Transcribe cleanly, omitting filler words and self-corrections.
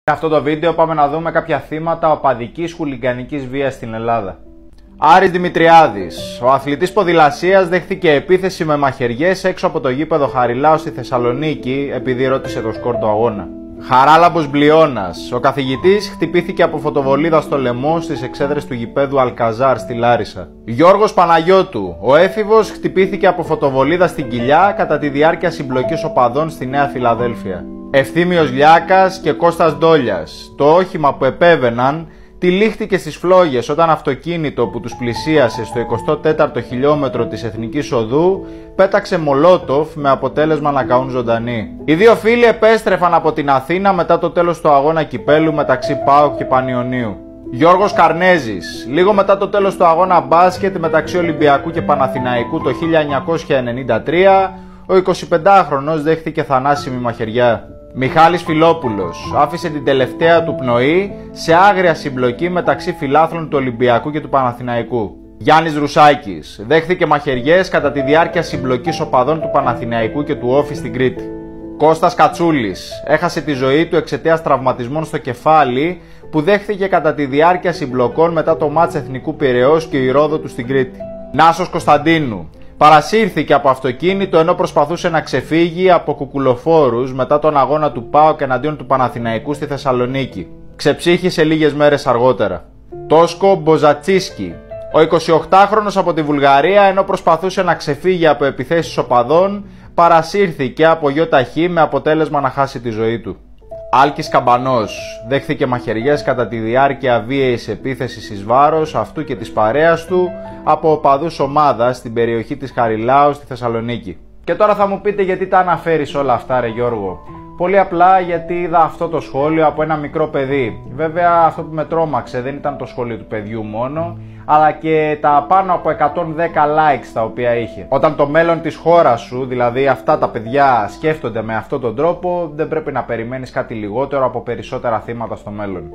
Σε αυτό το βίντεο πάμε να δούμε κάποια θύματα οπαδικής χουλιγκανικής βίας στην Ελλάδα. Άρης Δημητριάδης. Ο αθλητής ποδηλασίας δέχθηκε επίθεση με μαχαιριές έξω από το γήπεδο Χαριλάου στη Θεσσαλονίκη επειδή ρώτησε το σκορ του αγώνα. Χαράλαμπος Μπλιώνας. Ο καθηγητής χτυπήθηκε από φωτοβολίδα στο λαιμό στις εξέδρες του γηπέδου Αλκαζάρ στη Λάρισα. Γιώργος Παναγιώτου. Ο έφηβος χτυπήθηκε από φωτοβολίδα στην κοιλιά κατά τη διάρκεια συμπλοκής οπαδών στη Νέα Φιλαδέλφια. Ευθύμιος Λιάκας και Κώστας Ντόλιας. Το όχημα που επέβαιναν τυλίχτηκε στις φλόγες όταν αυτοκίνητο που τους πλησίασε στο 24ο χιλιόμετρο της Εθνικής Οδού πέταξε μολότοφ με αποτέλεσμα να καούν ζωντανοί. Οι δύο φίλοι επέστρεφαν από την Αθήνα μετά το τέλος του αγώνα κυπέλου μεταξύ ΠΑΟΚ και Πανιωνίου. Γιώργος Καρνέζης. Λίγο μετά το τέλος του αγώνα μπάσκετ μεταξύ Ολυμπιακού και Παναθηναϊκού το 1993, ο 25χρονος δέχθηκε θανάσιμη μαχαιριά. Μιχάλης Φιλόπουλος άφησε την τελευταία του πνοή σε άγρια συμπλοκή μεταξύ φιλάθλων του Ολυμπιακού και του Παναθηναϊκού. Γιάννης Ρουσάκης δέχθηκε μαχαιριές κατά τη διάρκεια συμπλοκής οπαδών του Παναθηναϊκού και του Όφη στην Κρήτη. Κώστας Κατσούλης έχασε τη ζωή του εξαιτίας τραυματισμών στο κεφάλι που δέχθηκε κατά τη διάρκεια συμπλοκών μετά το μάτς Εθνικού Πειραιώς και η Ρόδο του στην Κρήτη. Νάσος Κωνσταντίνου παρασύρθηκε από αυτοκίνητο ενώ προσπαθούσε να ξεφύγει από κουκουλοφόρους μετά τον αγώνα του ΠΑΟΚ εναντίον του Παναθηναϊκού στη Θεσσαλονίκη. Ξεψύχησε λίγες μέρες αργότερα. Τόσκο Μποζατσίσκι. Ο 28χρονος από τη Βουλγαρία ενώ προσπαθούσε να ξεφύγει από επιθέσεις οπαδών παρασύρθηκε από γιοταχή με αποτέλεσμα να χάσει τη ζωή του. Άλκης Καμπανός δέχθηκε μαχαιριές κατά τη διάρκεια βίαιης επίθεσης εις βάρος αυτού και της παρέας του από οπαδούς ομάδας στην περιοχή της Χαριλάου στη Θεσσαλονίκη. Και τώρα θα μου πείτε γιατί τα αναφέρεις όλα αυτά, ρε Γιώργο. Πολύ απλά γιατί είδα αυτό το σχόλιο από ένα μικρό παιδί. Βέβαια αυτό που με τρόμαξε δεν ήταν το σχόλιο του παιδιού μόνο, αλλά και τα πάνω από 110 likes τα οποία είχε. Όταν το μέλλον της χώρας σου, δηλαδή αυτά τα παιδιά, σκέφτονται με αυτόν τον τρόπο, δεν πρέπει να περιμένεις κάτι λιγότερο από περισσότερα θύματα στο μέλλον.